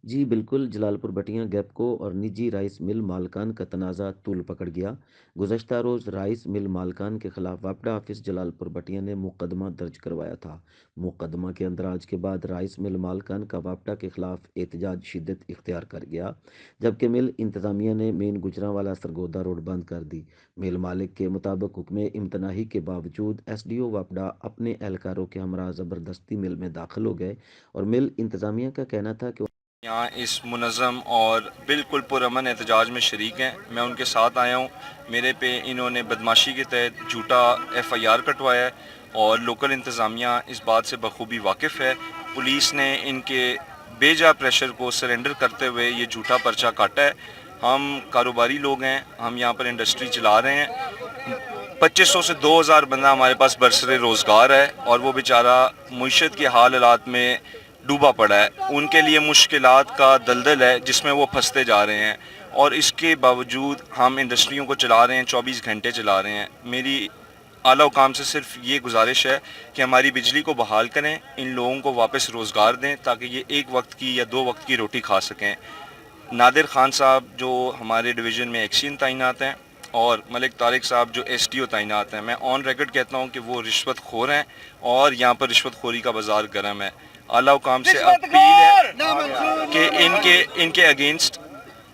जी बिल्कुल, जलालपुर भटियां गैपको और निजी राइस मिल मालकान का तनाज़ा तूल पकड़ गया। गुज़श्ता रोज़ राइस मिल मालकान के खिलाफ वापडा ऑफिस जलालपुर भटियां ने मुकदमा दर्ज करवाया था। मुकदमा के अंदराज के बाद राइस मिल मालकान का वापडा के खिलाफ एहतजाज शिद्दत इख्तियार कर गया, जबकि मिल इंतज़ामिया ने मेन गुजरांवाला सरगोदा रोड बंद कर दी। मिल मालिक के मुताबिक हुक्म इम्तनाही के बावजूद एसडीओ वापडा अपने एहलकारों के हमरा ज़बरदस्ती मिल में दाखिल हो गए और मिल इंतज़ामिया का कहना था कि यहाँ इस मुनज़्ज़म और बिल्कुल पुरअमन एहतजाज में शरीक हैं। मैं उनके साथ आया हूँ। मेरे पे इन्होंने बदमाशी के तहत झूठा एफआईआर कटवाया है और लोकल इंतज़ामिया इस बात से बखूबी वाकिफ़ है। पुलिस ने इनके बेजा प्रेशर को सरेंडर करते हुए ये झूठा पर्चा काटा है। हम कारोबारी लोग हैं, हम यहाँ पर इंडस्ट्री चला रहे हैं। 2500 से 2000 बंदा हमारे पास बरसरे रोज़गार है और वो बेचारा मुईशत के हालात में डूबा पड़ा है। उनके लिए मुश्किलात का दलदल है जिसमें वो फंसते जा रहे हैं और इसके बावजूद हम इंडस्ट्रियों को चला रहे हैं, 24 घंटे चला रहे हैं। मेरी आला हुकाम से सिर्फ ये गुजारिश है कि हमारी बिजली को बहाल करें, इन लोगों को वापस रोज़गार दें ताकि ये एक वक्त की या 2 वक्त की रोटी खा सकें। नादिर खान साहब जो हमारे डिवीज़न में एक्सीन तैनात हैं और मलिक तारिक साहब जो एसडीओ तैनात हैं, मैं ऑन रिकॉर्ड कहता हूँ कि वो रिश्वत खोर हैं और यहाँ पर रिश्वत खोरी का बाज़ार गर्म है। आला हुकाम से अपील है कि इनके अगेंस्ट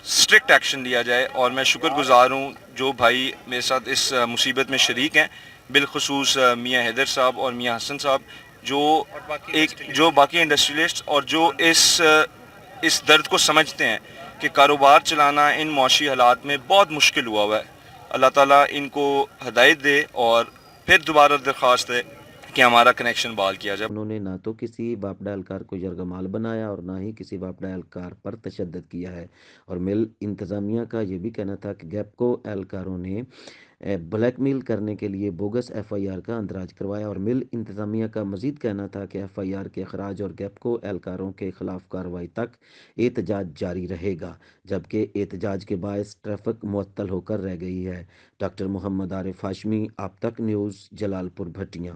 स्ट्रिक्ट एक्शन लिया जाए और मैं शुक्रगुजार हूँ जो भाई मेरे साथ इस मुसीबत में शरीक हैं, बिलखुसूस मियाँ हैदर साहब और मियाँ हसन साहब, जो बाकी इंडस्ट्रियलिस्ट और जो इस दर्द को समझते हैं कि कारोबार चलाना इन मौशी हालात में बहुत मुश्किल हुआ है। अल्लाह ताला इनको हदायत दे और फिर दोबारा दरख्वास्त है कि हमारा कनेक्शन बहाल किया जाए। उन्होंने ना तो किसी वापडा एहलकार को यरगमाल बनाया और ना ही किसी वापडा एहलकार पर तशद्दुद किया है। और मिल इंतज़ामिया का ये भी कहना था कि गैपको एहलकारों ने ब्लैकमेल करने के लिए बोगस एफआईआर का अंदराज करवाया। और मिल इंतज़ामिया का मजीद कहना था कि एफआईआर के अखराज और गैपको एहलकारों के खिलाफ कार्रवाई तक एहतजाज जारी रहेगा, जबकि एहतजाज के बायस ट्रैफिक मुअत्तल होकर रह गई है। डॉक्टर मोहम्मद आरिफ हाशमी, आप तक न्यूज़, जलालपुर भटियां।